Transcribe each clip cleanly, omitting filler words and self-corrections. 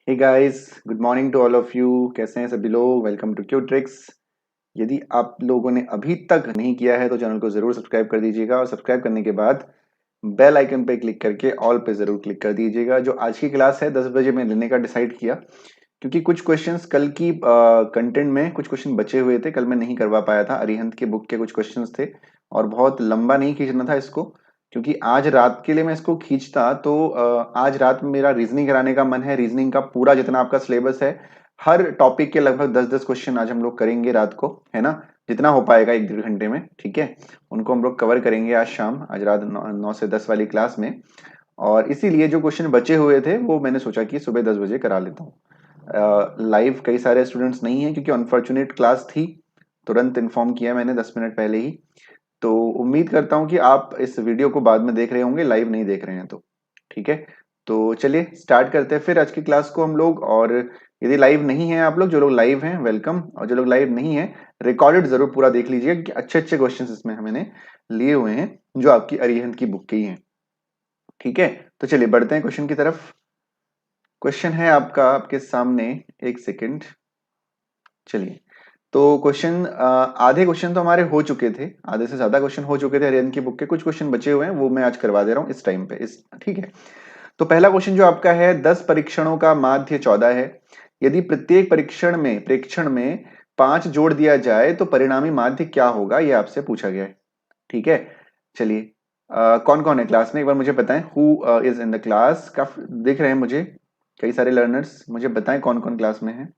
Hey guys, good morning to all of you. कैसे हैं सभी लोग? Welcome to Q Tricks. यदि आप लोगों ने अभी तक नहीं किया है तो चैनल को जरूर सब्सक्राइब कर दीजिएगा और सब्सक्राइब करने के बाद बेल आइकन पे क्लिक करके ऑल पे जरूर क्लिक कर दीजिएगा। जो आज की क्लास है 10 बजे मैं लेने का डिसाइड किया, क्योंकि कुछ क्वेश्चंस कल की कंटेंट में कुछ क्वेश्चन बचे हुए थे। कल मैं नहीं करवा पाया था, अरिहंत के बुक के कुछ क्वेश्चंस थे और बहुत लंबा नहीं खींचना था इसको, क्योंकि आज रात के लिए मैं इसको खींचता तो आज रात में मेरा रीजनिंग कराने का मन है। रीजनिंग का पूरा जितना आपका सिलेबस है, हर टॉपिक के लगभग 10-10 क्वेश्चन आज हम लोग करेंगे रात को, है ना? जितना हो पाएगा 1-1.5 घंटे में, ठीक है। उनको हम लोग कवर करेंगे आज शाम, आज रात 9 से 10 वाली क्लास में। और इसीलिए जो क्वेश्चन बचे हुए थे वो मैंने सोचा कि सुबह 10 बजे करा लेता हूँ। लाइव कई सारे स्टूडेंट्स नहीं है, क्योंकि अनफॉर्चुनेट क्लास थी, तुरंत इन्फॉर्म किया मैंने 10 मिनट पहले ही। तो उम्मीद करता हूँ कि आप इस वीडियो को बाद में देख रहे होंगे, लाइव नहीं देख रहे हैं तो ठीक है। तो चलिए स्टार्ट करते हैं फिर आज की क्लास को हम लोग। और यदि लाइव नहीं है आप लोग, जो लोग लाइव हैं वेलकम, और जो लोग लाइव नहीं है रिकॉर्डेड जरूर पूरा देख लीजिएगा कि अच्छे अच्छे क्वेश्चंस इसमें मैंने लिए हुए हैं जो आपकी अरिहंत की बुक के ही हैं, ठीक है। तो चलिए बढ़ते हैं क्वेश्चन की तरफ। क्वेश्चन है आपका आपके सामने, एक सेकेंड। चलिए, तो क्वेश्चन आधे क्वेश्चन तो हमारे हो चुके थे, आधे से ज्यादा क्वेश्चन हो चुके थे अरिहंत की बुक के। कुछ क्वेश्चन बचे हुए हैं वो मैं आज करवा दे रहा हूं इस टाइम पे, इस ठीक है। तो पहला क्वेश्चन जो आपका है, 10 परीक्षणों का माध्य 14 है। यदि प्रत्येक परीक्षण में 5 जोड़ दिया जाए तो परिणामी माध्य क्या होगा, ये आपसे पूछा गया है, ठीक है। चलिए, कौन कौन है क्लास में एक बार मुझे बताएं। Who is in the class? काफी दिख रहे हैं मुझे, कई सारे लर्नर्स। मुझे बताएं कौन कौन क्लास में है।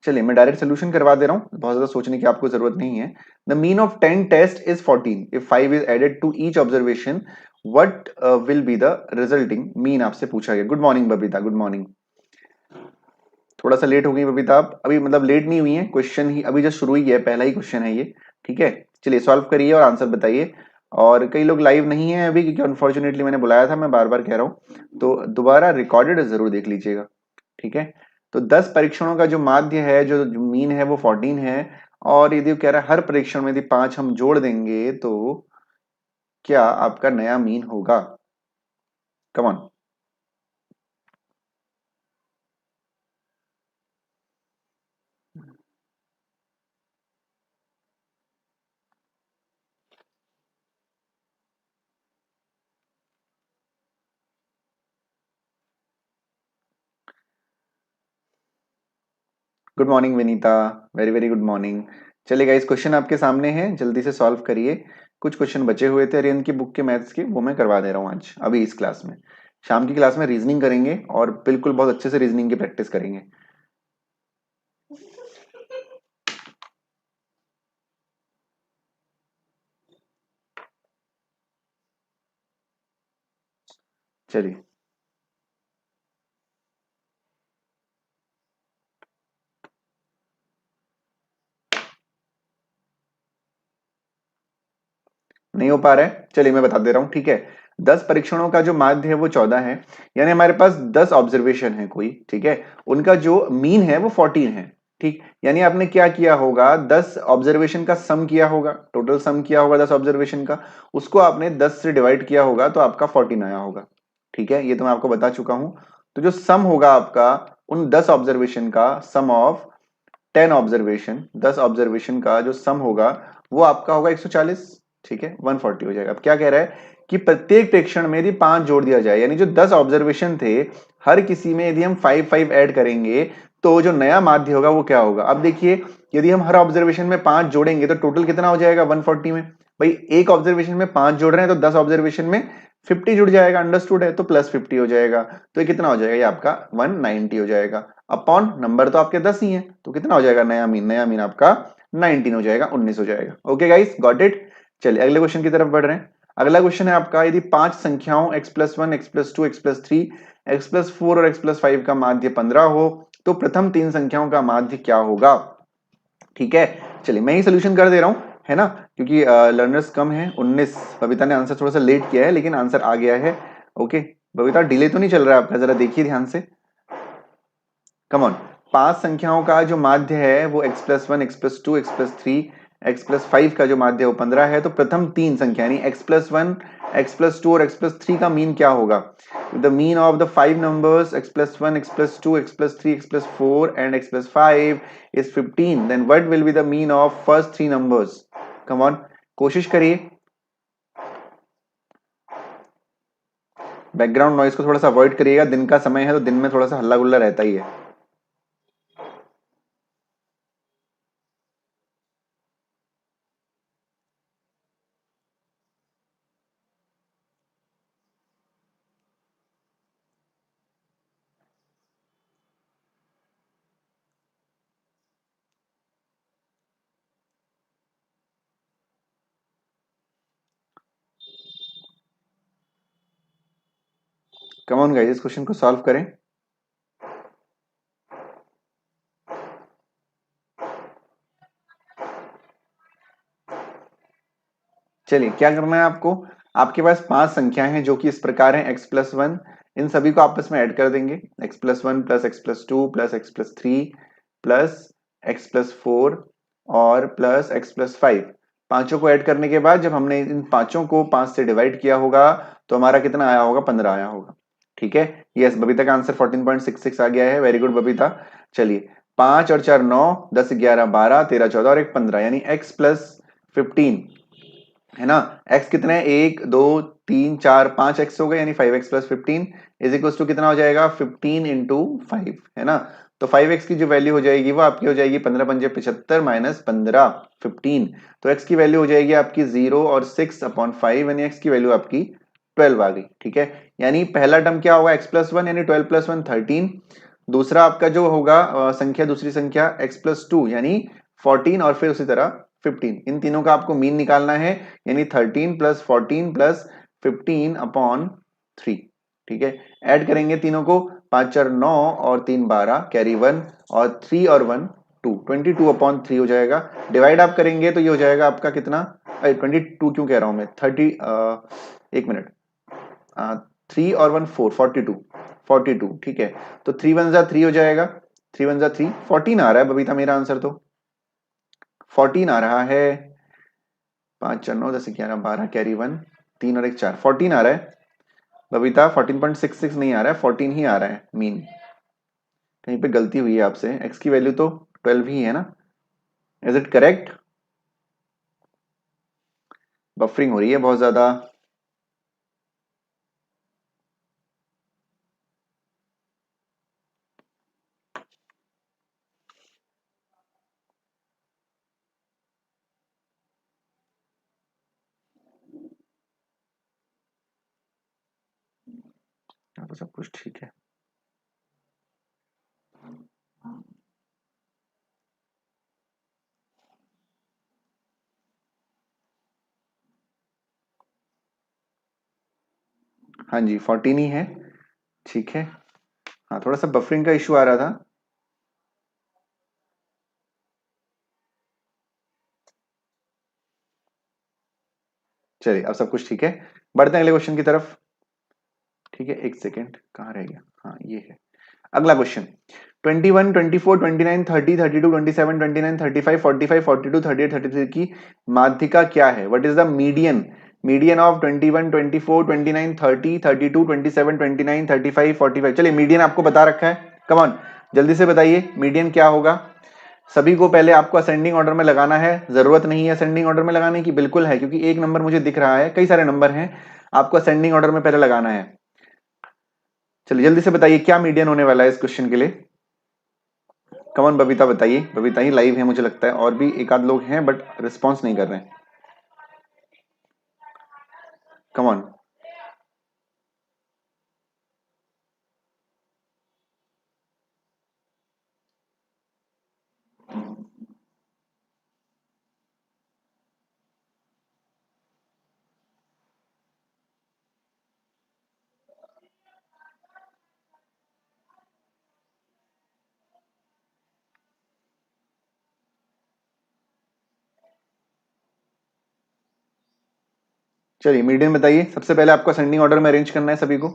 चलिए मैं डायरेक्ट सोल्यूशन करवा दे रहा हूं, बहुत ज्यादा सोचने की आपको जरूरत नहीं है। The mean of 10 test is 14 if 5 is added to each observation, what will be the resulting mean, आपसे पूछा गया। Good morning Babita, good morning. थोड़ा सा लेट हो गई बबीता आप, अभी मतलब लेट नहीं हुई है, क्वेश्चन ही अभी जस्ट शुरू ही है, पहला ही क्वेश्चन है ये, ठीक है। चलिए सॉल्व करिए और आंसर बताइए। और कई लोग लाइव नहीं है अभी, क्योंकि अनफॉर्चुनेटली मैंने बुलाया था, मैं बार बार कह रहा हूं, तो दोबारा रिकॉर्डेड जरूर देख लीजिएगा, ठीक है। तो 10 परीक्षणों का जो माध्य है, जो मीन है, वो 14 है। और यदि वो कह रहा है हर परीक्षण में यदि 5 हम जोड़ देंगे तो क्या आपका नया मीन होगा? Come on. Good morning Vinita, very very good morning. चलिए गाइस, क्वेश्चन आपके सामने है, जल्दी से सॉल्व करिए। कुछ क्वेश्चन बचे हुए थे अरियन की बुक के मैथ्स के, वो मैं करवा दे रहा हूँ आज अभी इस क्लास में। शाम की क्लास में रीजनिंग करेंगे और बिल्कुल बहुत अच्छे से रीजनिंग की प्रैक्टिस करेंगे। चलिए, नहीं हो पा रहा है, चलिए मैं बता दे रहा हूं, ठीक है। 10 परीक्षणों का जो माध्य है वो 14 है, यानी हमारे पास 10 ऑब्जर्वेशन है कोई, ठीक है। उनका जो मीन है वो 14 है, ठीक। यानी आपने क्या किया होगा, 10 ऑब्जर्वेशन का सम किया होगा, टोटल सम किया होगा 10 ऑब्जर्वेशन का, उसको आपने 10 से डिवाइड किया होगा तो आपका 14 आया होगा, ठीक है। ये तो मैं आपको बता चुका हूं। तो जो सम होगा आपका उन 10 ऑब्जर्वेशन का, सम ऑफ 10 ऑब्जर्वेशन, 10 ऑब्जर्वेशन का जो सम होगा वो आपका होगा 140, ठीक है, 140 हो जाएगा। अब क्या कह रहा है कि प्रत्येक प्रेक्षण में यदि 5 जोड़ दिया जाए, यानी जो 10 ऑब्जर्वेशन थे हर किसी में यदि हम 5-5 ऐड करेंगे तो जो नया माध्य होगा वो क्या होगा। अब देखिए, यदि हम हर ऑब्जर्वेशन में 5 जोड़ेंगे तो टोटल कितना हो जाएगा 140 में। भाई एक ऑब्जर्वेशन में 5 जोड़ रहे हैं तो 10 ऑब्जर्वेशन में 50 जुड़ जाएगा, अंडरस्टूड है, तो प्लस 50 हो जाएगा। तो ये कितना हो जाएगा, ये आपका 190 हो जाएगा। अपॉन नंबर तो आपके 10 ही है, तो कितना हो जाएगा नया मीन, नया मीन आपका 19 हो जाएगा, 19 हो जाएगा। Okay guys, got it. चलिए अगले क्वेश्चन की तरफ बढ़ रहे हैं। अगला क्वेश्चन है आपका, यदि 5 संख्याओं x+1 x+2 x+3 x+4 और x+5 का माध्य 15 हो तो प्रथम 3 संख्याओं का माध्य क्या होगा, ठीक है। चलिए मैं ही सोल्यूशन कर दे रहा हूं, है ना, क्योंकि लर्नर्स कम है। 19, बबीता ने आंसर थोड़ा सा लेट किया है लेकिन आंसर आ गया है। ओके बबीता, डिले तो नहीं चल रहा है आपका, जरा देखिए ध्यान से। Come on. 5 संख्याओं का जो माध्य है वो x+1 x+2 x+3 x+5 का जो माध्य है वो 15 है, तो प्रथम तीन संख्या यानी x+1, x+2 और x+3 का मीन क्या होगा? The mean of the 5 numbers x+1, x+2, x+3, x+4 and x+5 is 15. Then what will be the mean of first three numbers? Come on, कोशिश करिए। बैकग्राउंड नॉइज को थोड़ा सा अवॉइड करिएगा, दिन का समय है तो दिन में थोड़ा सा हल्ला गुल्ला रहता ही है। कम ऑन गाइस, इस क्वेश्चन को सॉल्व करें। चलिए, क्या करना है आपको? आपके पास 5 संख्याएं हैं जो कि इस प्रकार हैं x+1, इन सभी को आपस में ऐड कर देंगे, x+1 plus x+2 plus x+3 plus x+4 और प्लस x+5। पांचों को ऐड करने के बाद जब हमने इन पांचों को 5 से डिवाइड किया होगा तो हमारा कितना आया होगा? 15 आया होगा। ठीक है, यस, बबीता का आंसर 14.66 आ गया है। Very good Babita. चलिए, 5 और 4 9, 10 11 12 13 14 और एक 15 यानी x+15 है ना। x कितने हैं? 1 2 3 4 5 x हो गए यानी 5x+15 इज इक्वल टू कितना हो जाएगा? 15 इंटू 5 है ना। तो 5x की जो वैल्यू हो जाएगी वो आपकी हो जाएगी 15 पंजे 75 माइनस 15 15। तो x की वैल्यू हो जाएगी आपकी 0 और 6/5 यानी x की वैल्यू आपकी 12 आ गई। ठीक है, यानी पहला टर्म क्या होगा? x+1 यानी 12 + 1 13। दूसरा आपका जो होगा संख्या, दूसरी संख्या x+2 यानी 14 और फिर उसी तरह 15। इन तीनों का आपको मीन निकालना है यानी 13 + 14 + 15/3। ठीक है, ऐड करेंगे तीनों को, 5 4 9 और 3 12 कैरी 1 और 3 और 1 2 22/3 हो जाएगा। डिवाइड आप करेंगे तो ये हो जाएगा आपका कितना? 22 क्यों कह रहा हूं मैं? 30 एक मिनट, 3 और 1 4 42 42। ठीक है, तो 3 1 जा 3 हो जाएगा, 3 1 जा 3 14 आ रहा है बबीता, मेरा आंसर तो 14 आ रहा है। 5 4 9 10 11 12 कैरी 1 3 और 1 4 14 आ रहा है बबीता। 14.66 नहीं आ रहा है, 14 ही आ रहा है मीन। कहीं पे गलती हुई है आपसे, x की वैल्यू तो 12 ही है ना। Is it correct? बफरिंग हो रही है बहुत ज्यादा। यहाँ तो सब कुछ ठीक है। हाँ जी, 14 ही है। ठीक है, हाँ थोड़ा सा बफरिंग का इशू आ रहा था। चलिए, अब सब कुछ ठीक है, बढ़ते हैं अगले क्वेश्चन की तरफ। ठीक है, एक सेकेंड, कहाँ रह गया? हाँ ये है अगला क्वेश्चन। 21 24 29 30 32 27 29 35 45 42 38 33 की माध्यिका क्या है? What is the median? Median of 21 24 29 30 32 27 29 35 45। चलिए, मीडियन आपको बता रखा है, कम ऑन जल्दी से बताइए मीडियन क्या होगा। सभी को पहले आपको असेंडिंग ऑर्डर में लगाना है। जरूरत नहीं है असेंडिंग ऑर्डर में लगाने की, बिल्कुल है, क्योंकि एक नंबर मुझे दिख रहा है, कई सारे नंबर हैं, आपको असेंडिंग ऑर्डर में पहले लगाना है। चलिए जल्दी से बताइए क्या मीडियन होने वाला है इस क्वेश्चन के लिए। कमन बबीता बताइए, बबीता ही लाइव है मुझे लगता है, और भी एक आध लोग हैं बट रिस्पॉन्स नहीं कर रहे हैं। कमन, चलिए मीडियन बताइए। सबसे पहले आपको असेंडिंग ऑर्डर में अरेंज करना है सभी को।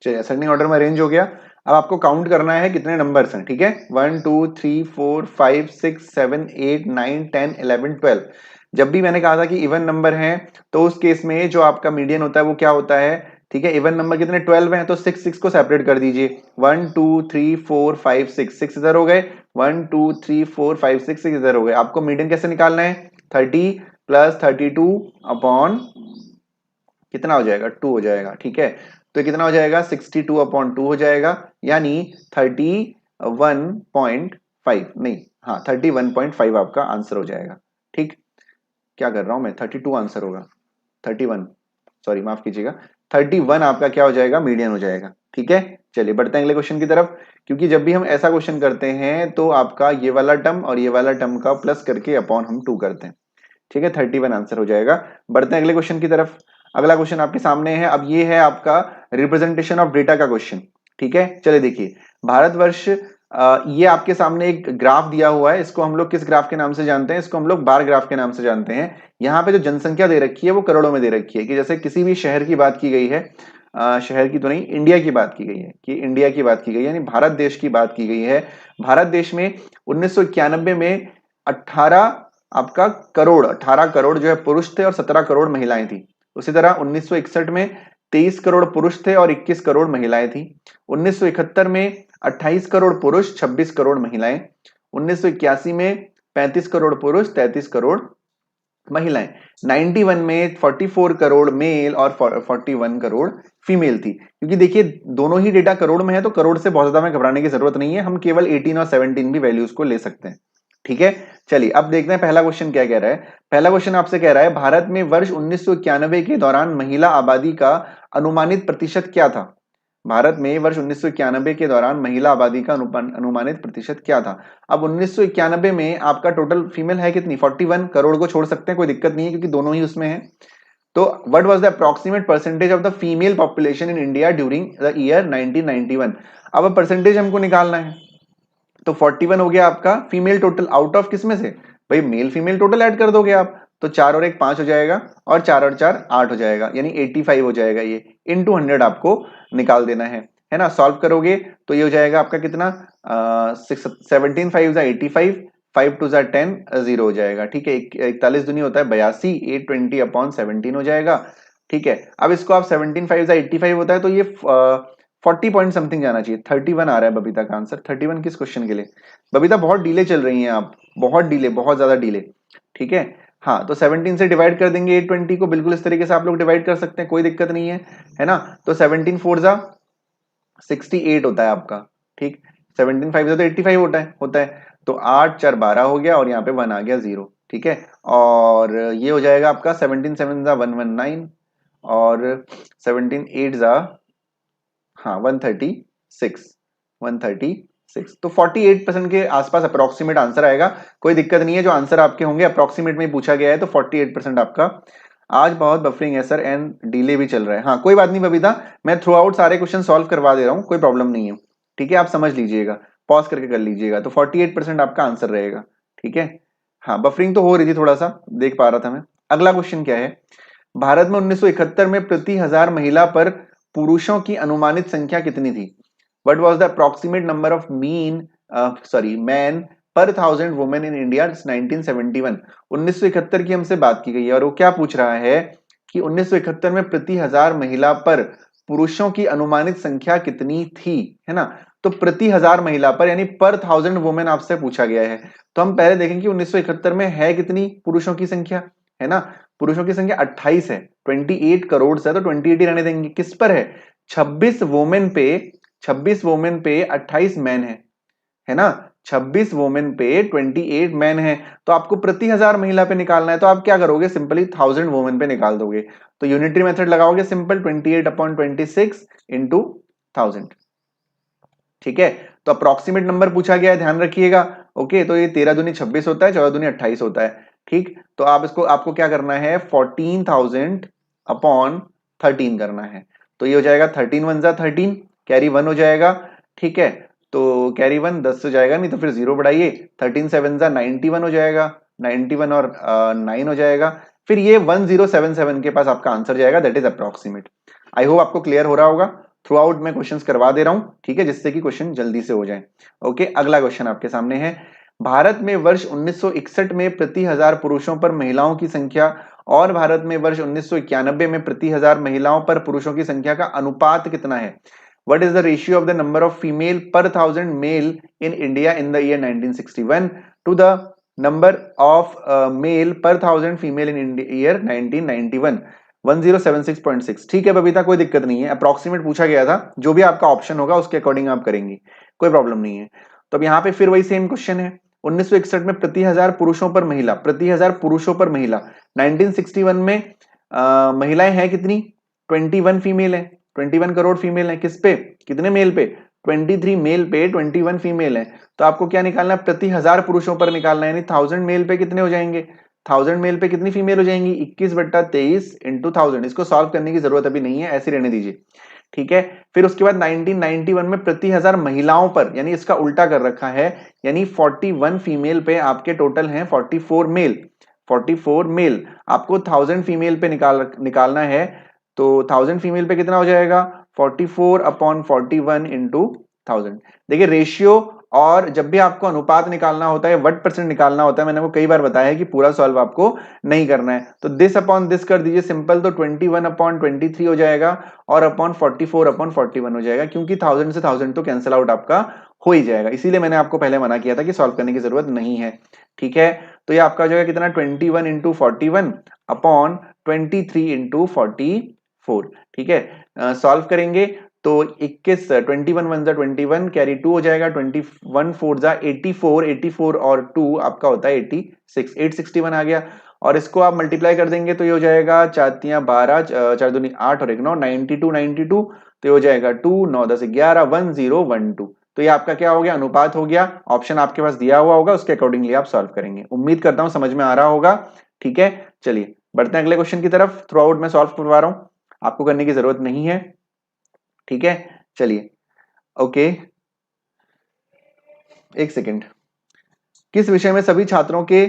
चलिए असेंडिंग ऑर्डर में अरेंज हो गया। अब आपको काउंट करना है कितने नंबर्स हैं, ठीक है। 1 2 3 4 5 6 7 8 9 10 11 12। जब भी मैंने कहा था कि इवन नंबर है तो उस केस में जो आपका मीडियन होता है वो क्या होता है, ठीक है। इवन नंबर कितने 12 हैं तो 6 को सेपरेट कर दीजिए। 1 2 3 4 5 6 इधर हो गए, 1 2 3 4 5 6 इधर हो गए। आपको मीडियन कैसे निकालना है, 30 प्लस 32 अपॉन कितना हो जाएगा, 2 हो जाएगा, ठीक है। तो ये कितना हो जाएगा, 62/2 हो जाएगा, यानी 31.5 नहीं, हाँ 31.5 आपका आंसर हो जाएगा। ठीक, क्या कर रहा हूं मैं, 32 आंसर होगा, 31, सॉरी माफ कीजिएगा, 31 आपका क्या हो जाएगा, मीडियन हो जाएगा। ठीक है, चलिए बढ़ते हैं अगले क्वेश्चन की तरफ। क्योंकि जब भी हम ऐसा क्वेश्चन करते हैं तो आपका ये वाला टर्म और ये वाला टर्म का प्लस करके अपॉन हम 2 करते हैं। ठीक है, 31 आंसर हो जाएगा। बढ़ते हैं अगले क्वेश्चन की तरफ। अगला क्वेश्चन आपके सामने है, अब ये है आपका रिप्रेजेंटेशन ऑफ डेटा का क्वेश्चन। ठीक है, चलिए देखिए, भारतवर्ष, ये आपके सामने एक ग्राफ दिया हुआ है। इसको हम लोग किस ग्राफ के नाम से जानते हैं, इसको हम लोग बार ग्राफ के नाम से जानते हैं। यहाँ पे जो जनसंख्या दे रखी है वो करोड़ों में दे रखी है, कि जैसे किसी भी शहर की बात की गई है, शहर की तो नहीं, इंडिया की बात की गई है, कि इंडिया की बात की गई है, यानी भारत देश की बात की गई है। भारत देश में 1991 में 18 आपका करोड़, 18 करोड़ जो है पुरुष थे और 17 करोड़ महिलाएं थी। उसी तरह 1961 में 23 करोड़ पुरुष थे और 21 करोड़ महिलाएं थी। 1971 में 28 करोड़ पुरुष, 26 करोड़ महिलाएं। 1981 में 35 करोड़ पुरुष, 33 करोड़ महिलाएं। 91 में 44 करोड़ मेल और 41 करोड़ फीमेल थी। क्योंकि देखिए दोनों ही डेटा करोड़ में है तो करोड़ से बहुत ज्यादा में घबराने की जरूरत नहीं है, हम केवल 18 और 17 भी वैल्यूज को ले सकते हैं। ठीक है, चलिए अब देखते हैं पहला क्वेश्चन क्या कह रहा है। पहला क्वेश्चन आपसे कह रहा है, भारत में वर्ष 1991 के दौरान महिला आबादी का अनुमानित प्रतिशत क्या था। भारत में वर्ष 1991 के दौरान महिला आबादी का अनुमानित प्रतिशत क्या था। अब 1991 में आपका टोटल फीमेल है कितनी, 41 करोड़ को छोड़ सकते हैं, कोई दिक्कत नहीं है क्योंकि दोनों ही उसमें है। तो what was the approximate percentage of the female population in India during the year 1991। अब परसेंटेज हमको निकालना है, तो 41 हो गया आपका फीमेल टोटल, आउट ऑफ किस में से, भाई मेल फीमेल टोटल ऐड कर दोगे आप, तो 4 और 1 5 हो जाएगा, और 4 और 4 8 हो जाएगा, यानी 85 हो जाएगा। ये इनटू 100 आपको निकाल देना है ना। सॉल्व करोगे तो ये हो जाएगा आपका कितना, 17 5 85, 5 2 10, 0 हो जाएगा। ठीक है, 41 दूनी होता है 82, 820/17 हो जाएगा। ठीक है, अब इसको आप 17 5 85 होता है तो ये 40 पॉइंट समथिंग जाना चाहिए। 31 आ रहा है बबीता का आंसर। 31 किस क्वेश्चन के लिए, बबीता बहुत डीले चल रही हैं आप, बहुत डीले, बहुत ज्यादा डीले। ठीक है, हाँ तो 17 से डिवाइड कर देंगे 820 को, बिल्कुल इस तरीके से आप लोग डिवाइड कर सकते हैं, कोई दिक्कत नहीं है ना। तो 17 4 जा 68 होता है आपका। ठीक, 17 5 जा तो 85 होता है। तो 8 4 12 हो गया और यहाँ पे 1 आ गया 0। ठीक है, और ये हो जाएगा आपका 17 7 जा 119, और 17 8 जा, हाँ 136, तो 48% के आसपास अप्रोक्सीमेट आंसर आएगा। कोई दिक्कत नहीं है, जो आंसर आपके होंगे अप्रोक्सीमेट में पूछा गया है, तो 48% आपका। आज बहुत बफरिंग है सर एंड डिले भी चल रहा है। हाँ कोई बात नहीं बबीता, मैं थ्रू आउट सारे क्वेश्चन सॉल्व करवा दे रहा हूँ, कोई प्रॉब्लम नहीं है। ठीक है, आप समझ लीजिएगा, पॉज करके कर लीजिएगा, तो 48% आपका आंसर रहेगा। ठीक है, हाँ बफरिंग तो हो रही थी थोड़ा सा, देख पा रहा था मैं। अगला क्वेश्चन क्या है, भारत में 1971 में प्रति 1000 महिला पर पुरुषों की अनुमानित संख्या कितनी थी। What was the approximate number of man पर 1000 वुमेन इन इंडिया 1971। 1971 की हमसे बात की गई है और वो क्या पूछ रहा है कि 1971 में प्रति 1000 महिला पर पुरुषों की अनुमानित संख्या कितनी थी, है ना। तो प्रति 1000 महिला पर यानी पर 1000 वुमेन आपसे पूछा गया है। तो हम पहले देखेंगे कि 1971 में है कितनी पुरुषों की संख्या, है ना। पुरुषों की संख्या 28 है, 28 करोड़ से, तो 28 ही रहने देंगे। किस पर है, 26 वोमेन पे, 26 वोमेन पे 28 मैन है ना। 26 वोमेन पे 28 मैन है, तो आपको प्रति 1000 महिला पे निकालना है। तो आप क्या करोगे, सिंपली 1000 वोमेन पे निकाल दोगे। तो यूनिटरी मेथड लगाओगे, सिंपल 28/26 इंटू 1000। ठीक है, तो अप्रोक्सीमेट नंबर पूछा गया है, ध्यान रखिएगा। ओके, तो ये 13 दूनी 26 होता है, 14 दूनी 28 होता है। ठीक, तो आप इसको, आपको क्या करना है, 14,000/13 करना है। तो ये हो जाएगा 13 1 जा 13, कैरी 1 हो जाएगा। ठीक है, तो कैरी 1 10 से जाएगा नहीं, तो फिर 0 बढ़ाइए, 13 7 जा 91 हो जाएगा, 91 और 9 हो जाएगा। फिर ये 1077 के पास आपका आंसर जाएगा, that is approximate. I hope आपको क्लियर हो रहा होगा। थ्रू आउट मैं क्वेश्चंस करवा दे रहा हूं, ठीक है, जिससे कि क्वेश्चन जल्दी से हो जाए। ओके, अगला क्वेश्चन आपके सामने है, भारत में वर्ष 1961 में प्रति हजार पुरुषों पर महिलाओं की संख्या और भारत में वर्ष 1991 में प्रति हजार महिलाओं पर पुरुषों की संख्या का अनुपात कितना है? What is the ratio of the number of female per thousand male in India in the year 1961 to the number of male per thousand female in year 1991? 1076.6। ठीक है बबीता, कोई दिक्कत नहीं है, अप्रोक्सीमेट पूछा गया था, जो भी आपका ऑप्शन होगा उसके अकॉर्डिंग आप करेंगे, कोई प्रॉब्लम नहीं है। तो अब यहाँ पे फिर वही सेम क्वेश्चन है, 1961 में प्रति हजार पुरुषों पर महिला, प्रति हजार पुरुषों पर महिला, 1961 में महिलाएं हैं कितनी? 21 फीमेल है, 21 करोड़ फीमेल है, किस पे, कितने मेल पे? 23 मेल पे 21 फीमेल है। तो आपको क्या निकालना है? प्रति हजार पुरुषों पर निकालना है, यानी 1000 मेल पे कितने हो जाएंगे? 1000 मेल पे कितनी फीमेल हो जाएंगी? 21/23 इंटू 1000। इसको सॉल्व करने की जरूरत अभी नहीं है, ऐसे रहने दीजिए, ठीक है। फिर उसके बाद 1991 में प्रति हजार महिलाओं पर, यानी इसका उल्टा कर रखा है, यानी 41 फीमेल पे आपके टोटल हैं 44 मेल, 44 मेल, आपको 1000 फीमेल पे निकालना है। तो 1000 फीमेल पे कितना हो जाएगा? 44/41 इंटू 1000। देखिए रेशियो, और जब भी आपको अनुपात निकालना होता है, वट परसेंट निकालना होता है, मैंने आपको कई बार बताया है कि पूरा सॉल्व आपको नहीं करना है, तो दिस अपॉन दिस कर दीजिए सिंपल, तो 21/23 हो जाएगा और अपॉन 44/41 हो जाएगा, क्योंकि 1000 से 1000 तो कैंसिल आउट आपका हो ही जाएगा, इसीलिए मैंने आपको पहले मना किया था कि सॉल्व करने की जरूरत नहीं है, ठीक है। तो ये आपका हो जाएगा कितना? 21 इंटू 41 अपॉन 23 इंटू 44, ठीक है। सॉल्व करेंगे तो 21 21 1 21 कैरी 2 हो जाएगा, 21 4 84, 84 और 2 आपका होता है 86, 861 आ गया। और इसको आप मल्टीप्लाई कर देंगे तो ये हो जाएगा 4 3 12, 4 2 8 और 1 9, 92 92, तो ये हो जाएगा 2 9 10 11 1012। तो ये आपका क्या हो गया? अनुपात हो गया। ऑप्शन आपके पास दिया हुआ होगा, उसके अकॉर्डिंगली आप सॉल्व करेंगे। उम्मीद करता हूं समझ में आ रहा होगा, ठीक है। चलिए बढ़ते हैं अगले क्वेश्चन की तरफ, थ्रू आउट मैं सॉल्व करवा रहा हूं, आपको करने की जरूरत नहीं है, ठीक है। चलिए ओके, एक सेकेंड, किस विषय में सभी छात्रों के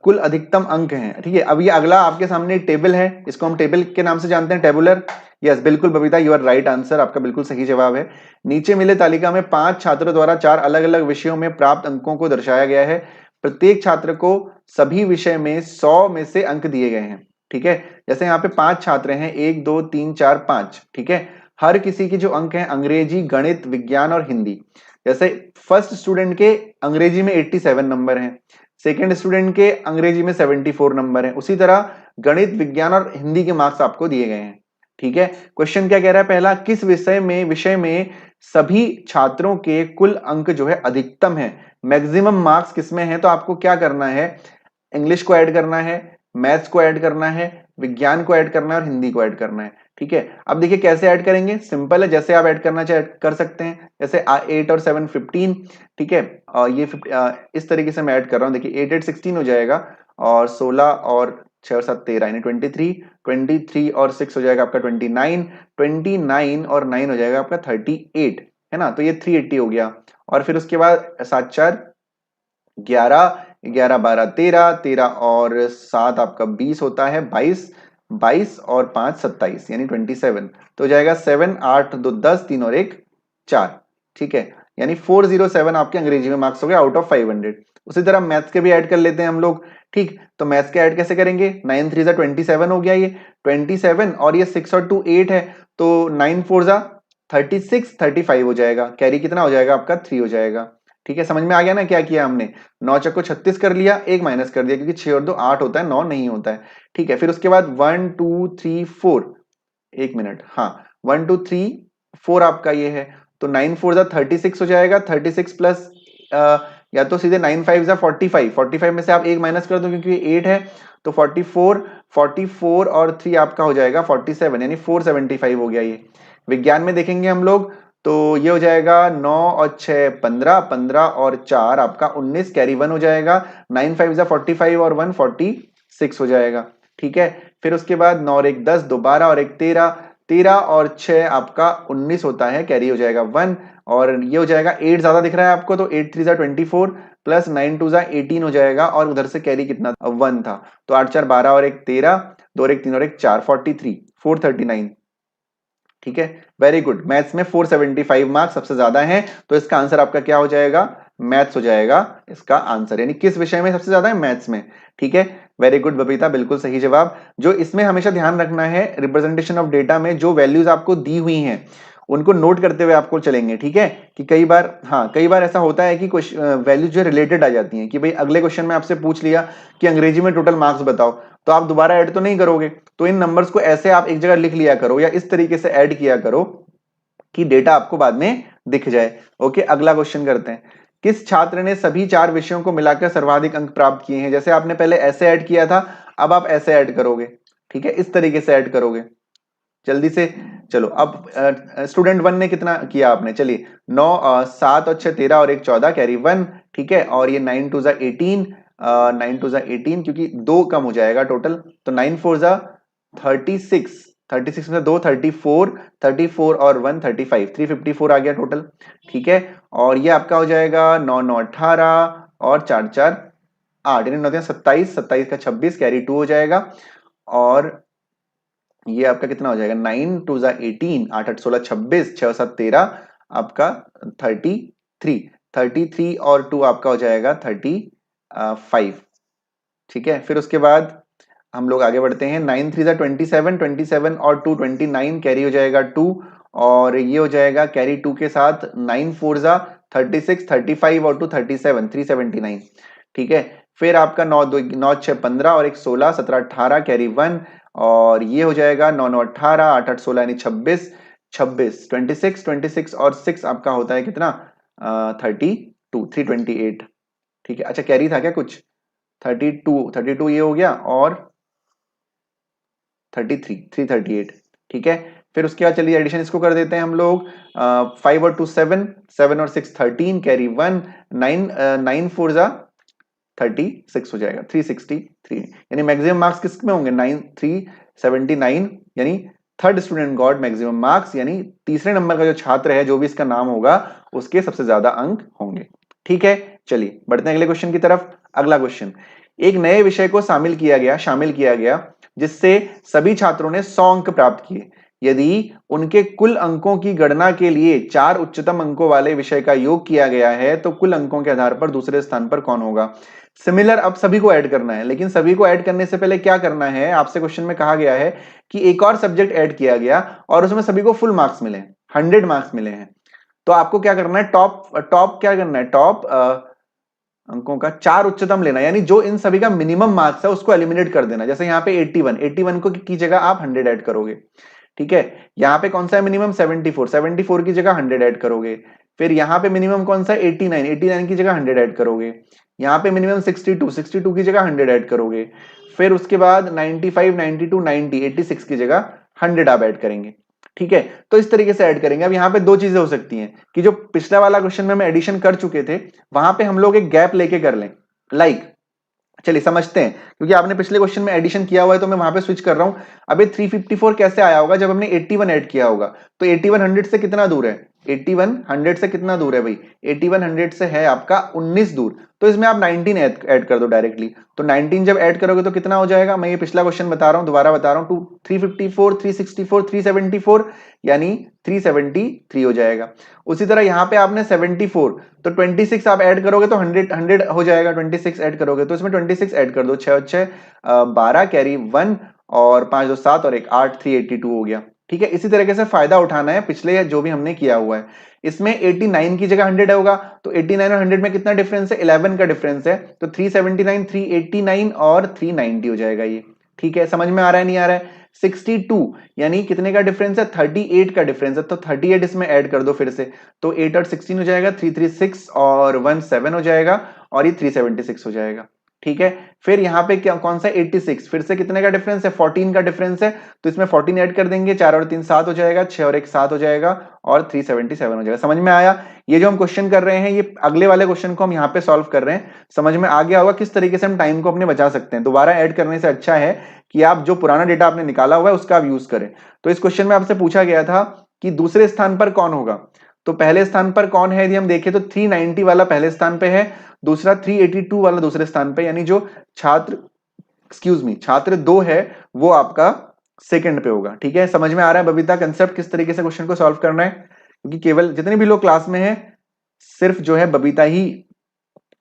कुल अधिकतम अंक हैं? ठीक है, अब ये अगला आपके सामने एक टेबल है, इसको हम टेबल के नाम से जानते हैं, टेबुलर। यस बिल्कुल Babita, you are right answer, आपका बिल्कुल सही जवाब है। नीचे मिले तालिका में 5 छात्रों द्वारा 4 अलग अलग विषयों में प्राप्त अंकों को दर्शाया गया है। प्रत्येक छात्र को सभी विषय में 100 में से अंक दिए गए हैं, ठीक है। जैसे यहाँ पे 5 छात्र हैं, 1 2 3 4 5, ठीक है। हर किसी के जो अंक हैं अंग्रेजी, गणित, विज्ञान और हिंदी। जैसे फर्स्ट स्टूडेंट के अंग्रेजी में 87 नंबर हैं, सेकंड स्टूडेंट के अंग्रेजी में 74 नंबर हैं, उसी तरह गणित, विज्ञान और हिंदी के मार्क्स आपको दिए गए हैं, ठीक है। क्वेश्चन क्या कह रहा है? पहला, किस विषय में सभी छात्रों के कुल अंक जो है अधिकतम है, मैक्सिमम मार्क्स किसमें है? तो आपको क्या करना है? इंग्लिश को ऐड करना है, मैथ्स को ऐड करना है, विज्ञान को ऐड करना है और हिंदी को ऐड करना है, ठीक है। अब देखिए कैसे ऐड करेंगे, सिंपल है, जैसे आप ऐड करना चाहे कर सकते हैं, जैसे 8 और 7 15, ठीक है। और ये इस तरीके से मैं ऐड कर रहा हूं, देखिए 8 8 16 हो जाएगा, और 16 और 6 और 7 13, यानी 23, 23 और 6 हो जाएगा आपका 29, 29 और 9 हो जाएगा आपका 38, है ना। तो ये 380 हो गया। और फिर उसके बाद 7 4 11, 11 12 13, 13 और 7 आपका 20 होता है, 22, 22 और 5 27, यानी 27। तो हो जाएगा 7 8 2 10, 3 और 1 4, ठीक है। यानी 407 आपके अंग्रेजी में मार्क्स हो गए आउट ऑफ 500। उसी तरह मैथ्स के भी ऐड कर लेते हैं हम लोग, ठीक। तो मैथ्स के ऐड कैसे करेंगे? 9 3 27 हो गया, ये 27 और ये 6 और 2 8 है, तो 9 4 36, 35 हो जाएगा, कैरी कितना हो जाएगा आपका? 3 हो जाएगा, ठीक है। समझ में आ गया ना क्या किया हमने? 9 चक्को 36 कर लिया, एक माइनस कर दिया, क्योंकि 6 और 2 8 होता है, 9 नहीं होता है, ठीक है। फिर उसके बाद 1 2 3 4, एक मिनट, हाँ 1 2 3 4 आपका ये है, तो 9 4 36 हो जाएगा, 36 प्लस या तो सीधे 9 5 45, 45 में से आप एक माइनस कर दो क्योंकि ये 8 है, तो 44, 44 और 3 आपका हो जाएगा 47, यानी 475 हो गया ये। विज्ञान में देखेंगे हम लोग, तो ये हो जाएगा 9 और 6 15, 15 और 4 आपका 19, कैरी 1 हो जाएगा, 9 5 45 और 1 46 हो जाएगा, ठीक है। फिर उसके बाद 9 और 1 10, 2 12 और 1 13, 13 और 6 आपका 19 होता है, कैरी हो जाएगा 1, और ये हो जाएगा 8 ज्यादा दिख रहा है आपको, तो 8 3 24 प्लस 9 2 18 हो जाएगा, और उधर से कैरी कितना? 1 था, तो 8 4 12 और 1 13, 2 और 1 3 और 1 4, 43, 439, ठीक है, वेरी गुड। मैथ्स में 475 मार्क्स सबसे ज्यादा हैं, तो इसका आंसर आपका क्या हो जाएगा, मैथ्स हो जाएगा इसका आंसर। यानी किस विषय में सबसे ज्यादा है, मैथ्स में। ठीक है, वेरी गुड बबीता, बिल्कुल सही जवाब। जो इसमें हमेशा ध्यान रखना है, रिप्रेजेंटेशन ऑफ डेटा में जो वैल्यूज आपको दी हुई हैं उनको नोट करते हुए आपको चलेंगे। ठीक है, कि कई बार, हाँ कई बार ऐसा होता है कि कुछ वैल्यूज जो रिलेटेड आ जाती हैं, कि भाई अगले क्वेश्चन में आपसे पूछ लिया कि अंग्रेजी में टोटल मार्क्स बताओ, तो आप दोबारा ऐड तो नहीं करोगे, तो इन नंबर्स को ऐसे आप एक जगह लिख लिया करो या इस तरीके से ऐड किया करो कि डेटा आपको बाद में दिख जाए। ओके, अगला क्वेश्चन करते हैं। किस छात्र ने सभी 4 विषयों को मिलाकर सर्वाधिक अंक प्राप्त किए हैं? जैसे आपने पहले ऐसे ऐड किया था, अब आप ऐसे ऐड करोगे। ठीक है, इस तरीके से ऐड करोगे जल्दी से। चलो, अब स्टूडेंट 1 ने कितना किया आपने, चलिए 9 7 और 6 13 और 1 14 कैरी 1। ठीक है, और ये 9 2 18, 9 2 18 क्योंकि 2 कम हो जाएगा टोटल, तो 9 4 36, 36 में 2 34, 34 और 1 35, 354 आ गया टोटल। ठीक है, और ये आपका हो जाएगा 9 9 18 और 4 4 8, यानी 9 27, 27 का 26 कैरी 2 हो जाएगा। और ये आपका कितना हो जाएगा, 9 2 18, 8 8 16 26, 6 7 13 आपका 33, 33 और 2 आपका हो जाएगा 35। ठीक है, फिर उसके बाद हम लोग आगे बढ़ते हैं। 9 3 27, 27 और 2 29 कैरी हो जाएगा 2, और ये हो जाएगा कैरी 2 के साथ 9 4 36, 35 और 2 37, 379। ठीक है, फिर आपका 9 2 9 6 15 और 1 16 17 18 कैरी 1, और ये हो जाएगा 9 9 18, 8 8 16 यानी 26, 26 26 26 और 6 आपका होता है कितना, 32, 328। ठीक है, अच्छा कैरी था क्या कुछ, 32 ये हो गया, और 33 338। ठीक है, फिर उसके बाद चलिए एडिशन इसको कर देते हैं हम लोग। 5 और 2 7, 7 और 6 13 कैरी 1, 9 9 4 36 हो जाएगा, 363। यानी मैक्सिमम मार्क्स किस में होंगे, 9 379, यानी third student got maximum marks, यानी तीसरे नंबर का जो छात्र है, जो भी इसका नाम होगा, उसके सबसे ज्यादा अंक होंगे। ठीक है, चलिए बढ़ते हैं अगले क्वेश्चन की तरफ। अगला क्वेश्चन, एक नए विषय को शामिल किया गया जिससे सभी छात्रों ने 100 अंक प्राप्त किए। यदि उनके कुल अंकों की गणना के लिए 4 उच्चतम अंकों वाले विषय का योग किया गया है, तो कुल अंकों के आधार पर दूसरे स्थान पर कौन होगा? सिमिलर, अब सभी को ऐड करना है, लेकिन सभी को ऐड करने से पहले क्या करना है, आपसे क्वेश्चन में कहा गया है कि एक और सब्जेक्ट ऐड किया गया और उसमें सभी को फुल मार्क्स मिले, 100 मार्क्स मिले हैं। तो आपको क्या करना है, टॉप क्या करना है, टॉप अंकों का 4 उच्चतम लेना, यानी जो इन सभी का मिनिमम मार्क्स है उसको एलिमिनेट कर देना। जैसे यहाँ पे 81 को की जगह आप 100 ऐड करोगे। ठीक है, यहाँ पे कौन सा है मिनिमम, 74 की जगह 100 ऐड करोगे। फिर यहाँ पे मिनिमम कौन सा, 89 की जगह 100 ऐड करोगे। यहाँ पे मिनिमम 62 की जगह 100 ऐड करोगे। फिर उसके बाद 95 92 90 86 की जगह 100 आप ऐड करेंगे। ठीक है, तो इस तरीके से ऐड करेंगे। अब यहाँ पे दो चीजें हो सकती हैं कि जो पिछला वाला क्वेश्चन में हम एडिशन कर चुके थे, वहां पे हम लोग एक गैप लेके कर लें। लाइक, चलिए समझते हैं, क्योंकि आपने पिछले क्वेश्चन में एडिशन किया हुआ है तो मैं वहां पे स्विच कर रहा हूं। अभी 354 कैसे आया होगा, जब हमने 81 ऐड किया होगा। तो 81 100 से कितना दूर है, 81 100 से कितना दूर है भाई, 81 100 से है आपका 19 दूर। तो इसमें आप 19 ऐड कर दो डायरेक्टली। तो 19 जब ऐड करोगे तो कितना हो जाएगा, मैं ये पिछला क्वेश्चन बता रहा हूं, दोबारा बता रहा हूं, 354 364 374, यानी 373 हो जाएगा। उसी तरह यहाँ पे आपने 74, तो 26 आप ऐड करोगे तो 100 हो जाएगा। 26 ऐड करोगे तो इसमें 26 ऐड कर दो, 6 6 12 कैरी 1, और 5 2 7 और 1 8, 382 हो गया। ठीक है, इसी तरीके से फायदा उठाना है पिछले जो भी हमने किया हुआ है। इसमें 89 की जगह 100 होगा, तो 89 और 100 में कितना डिफरेंस है, 11 का डिफरेंस है। तो 379 389 और 390 हो जाएगा ये। ठीक है, समझ में आ रहा है नहीं आ रहा है? 62 यानी कितने का डिफरेंस है, 38 का डिफरेंस है, तो 38 इसमें ऐड कर दो फिर से। तो 8 और 16 हो जाएगा, 336 और 1 7 हो जाएगा, और ये 376 हो जाएगा। ठीक है, फिर यहाँ पे क्या कौन सा 86, फिर से कितने का डिफरेंस है, 14 का डिफरेंस है, तो इसमें 14 ऐड कर देंगे, 4 और 3 7 हो जाएगा, 6 और 1 7 हो जाएगा, और 377 हो जाएगा। समझ में आया? ये जो हम क्वेश्चन कर रहे हैं, ये अगले वाले क्वेश्चन को हम यहाँ पे सॉल्व कर रहे हैं। समझ में आ गया होगा किस तरीके से हम टाइम को अपने बचा सकते हैं। दोबारा ऐड करने से अच्छा है कि आप जो पुराना डेटा आपने निकाला हुआ है उसका आप यूज करें। तो इस क्वेश्चन में आपसे पूछा गया था कि दूसरे स्थान पर कौन होगा, तो पहले स्थान पर कौन है, यदि हम देखें तो 390 वाला पहले स्थान पे है, दूसरा 382 वाला दूसरे स्थान पे, यानी जो छात्र 2 है वो आपका सेकंड पे होगा। ठीक है, समझ में आ रहा है बबीता कंसेप्ट, किस तरीके से क्वेश्चन को सॉल्व करना है? क्योंकि केवल जितने भी लोग क्लास में हैं सिर्फ जो है बबीता ही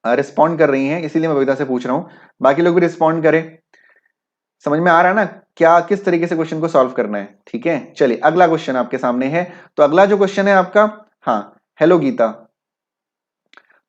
रिस्पॉन्ड कर रही हैं, इसीलिए मैं बबीता से पूछ रहा हूं, बाकी लोग भी रिस्पॉन्ड करें। समझ में आ रहा है ना क्या किस तरीके से क्वेश्चन को सॉल्व करना है? ठीक है, चलिए अगला क्वेश्चन आपके सामने है। तो अगला जो क्वेश्चन है आपका, हाँ हेलो गीता,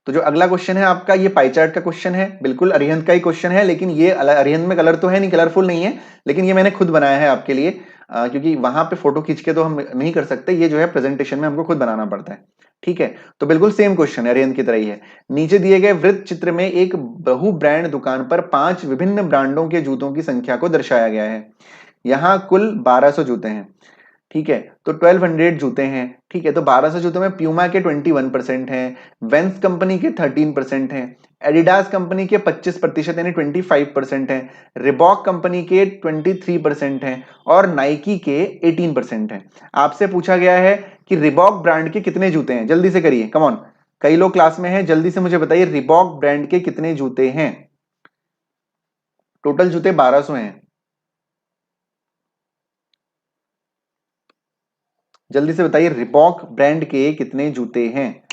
तो जो अगला क्वेश्चन है आपका ये पाई चार्ट का क्वेश्चन है, बिल्कुल अरिहंत का ही क्वेश्चन है, लेकिन ये अरिहंत में कलर तो है नहीं, कलरफुल नहीं है, लेकिन ये मैंने खुद बनाया है आपके लिए, क्योंकि वहां पे फोटो खींच के तो हम नहीं कर सकते, ये जो है प्रेजेंटेशन में हमको खुद बनाना पड़ता है। ठीक है, तो बिल्कुल सेम क्वेश्चन है, अरिहंत की तरह ही है। नीचे दिए गए वृत्त चित्र में एक बहु ब्रांड दुकान पर 5 विभिन्न ब्रांडों के जूतों की संख्या को दर्शाया गया है। यहाँ कुल 1200 जूते हैं। ठीक है, तो 1200 जूते हैं। ठीक है, तो 1200 जूतों में प्यूमा के 21% हैं, वेंस कंपनी के 13% हैं, एडिडास कंपनी के 25% यानी 25% हैं, रिबॉक कंपनी के 23% हैं और नाइकी के 18% हैं। आपसे पूछा गया है कि रिबॉक ब्रांड के कितने जूते हैं, जल्दी से करिए, कम ऑन, कई लोग क्लास में हैं, जल्दी से मुझे बताइए रिबॉक ब्रांड के कितने जूते हैं? टोटल जूते 1200 हैं, जल्दी से बताइए रिबॉक ब्रांड के कितने जूते हैं?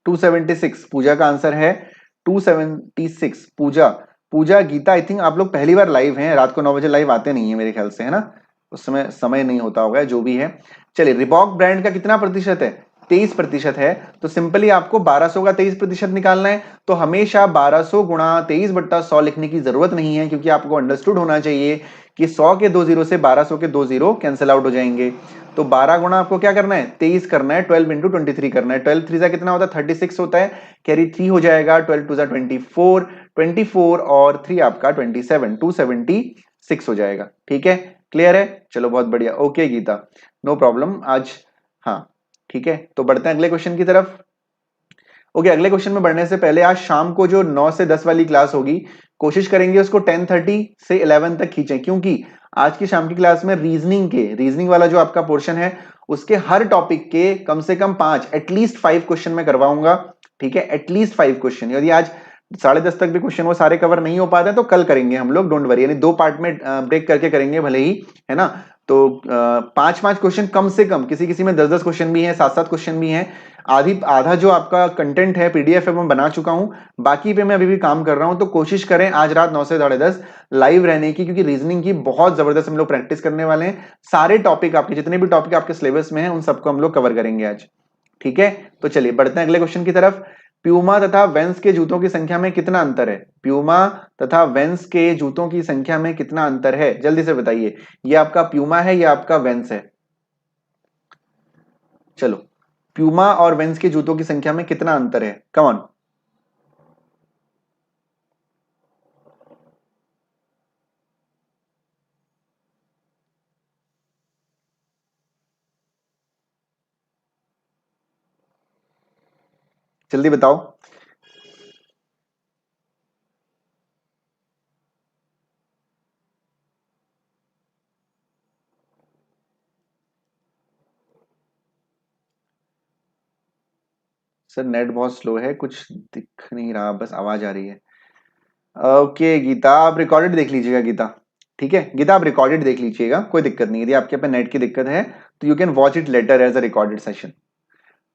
276, पूजा का आंसर है 276। पूजा, पूजा गीता, आई थिंक आप लोग पहली बार लाइव हैं, रात को 9 बजे लाइव आते नहीं है मेरे ख्याल से, है ना? उस समय समय नहीं होता होगा, जो भी है। चलिए, रिबॉक ब्रांड का कितना प्रतिशत है? 23% है। तो सिंपली आपको 1200 का 23% निकालना है। तो हमेशा 1200 गुणा 23/100 लिखने की जरूरत नहीं है, क्योंकि आपको अंडरस्टूड होना चाहिए कि 100 के 2 जीरो से 1200 के 2 जीरो कैंसिल आउट हो जाएंगे। तो 12 गुणा आपको क्या करना है? 23 करना है, 12 इंटू 23 करना है। 12 थ्री सा कितना होता है? 36 होता है, कैरी 3 हो जाएगा, 12 टू सा 24, 24 और 3 आपका 27, 276 हो जाएगा। ठीक है, क्लियर है? चलो बहुत बढ़िया, ओके गीता, नो प्रॉब्लम आज। हाँ ठीक है, तो बढ़ते हैं अगले क्वेश्चन की तरफ। ओके, अगले क्वेश्चन में बढ़ने से पहले आज शाम को जो 9 से 10 वाली क्लास होगी, कोशिश करेंगे उसको 10:30 से 11 तक खींचें, क्योंकि आज की शाम की क्लास में रीजनिंग वाला जो आपका पोर्शन है, उसके हर टॉपिक के कम से कम 5, एटलीस्ट 5 क्वेश्चन मैं करवाऊंगा। ठीक है, एटलीस्ट 5 क्वेश्चन, यदि आज 10:30 तक भी क्वेश्चन वो सारे कवर नहीं हो पाते हैं तो कल करेंगे हम लोग, डोंट वरी, यानी 2 पार्ट में ब्रेक करके करेंगे भले ही, है ना? तो 5-5 क्वेश्चन कम से कम, किसी किसी में 10-10 क्वेश्चन भी हैं, 7-7 क्वेश्चन भी हैं। आधा जो आपका कंटेंट है पीडीएफ है, मैं बना चुका हूं, बाकी पे मैं अभी भी काम कर रहा हूं। तो कोशिश करें आज रात 9 से 10:30 लाइव रहने की, क्योंकि रीजनिंग की बहुत जबरदस्त हम लोग प्रैक्टिस करने वाले हैं। सारे टॉपिक आपके, जितने भी टॉपिक आपके सिलेबस में हैं, उन सबको हम लोग कवर करेंगे आज। ठीक है, तो चलिए बढ़ते हैं अगले क्वेश्चन की तरफ। प्यूमा तथा वेंस के जूतों की संख्या में कितना अंतर है? प्यूमा तथा वेंस के जूतों की संख्या में कितना अंतर है, जल्दी से बताइए। ये आपका प्यूमा है, ये आपका वेंस है? चलो, प्यूमा और वेंस के जूतों की संख्या में कितना अंतर है? Come on. जल्दी बताओ। सर नेट बहुत स्लो है, कुछ दिख नहीं रहा, बस आवाज आ रही है। ओके गीता, आप रिकॉर्डेड देख लीजिएगा गीता। ठीक है गीता, आप रिकॉर्डेड देख लीजिएगा, कोई दिक्कत नहीं, यदि आपके पे नेट की दिक्कत है तो you can watch it later as a recorded session.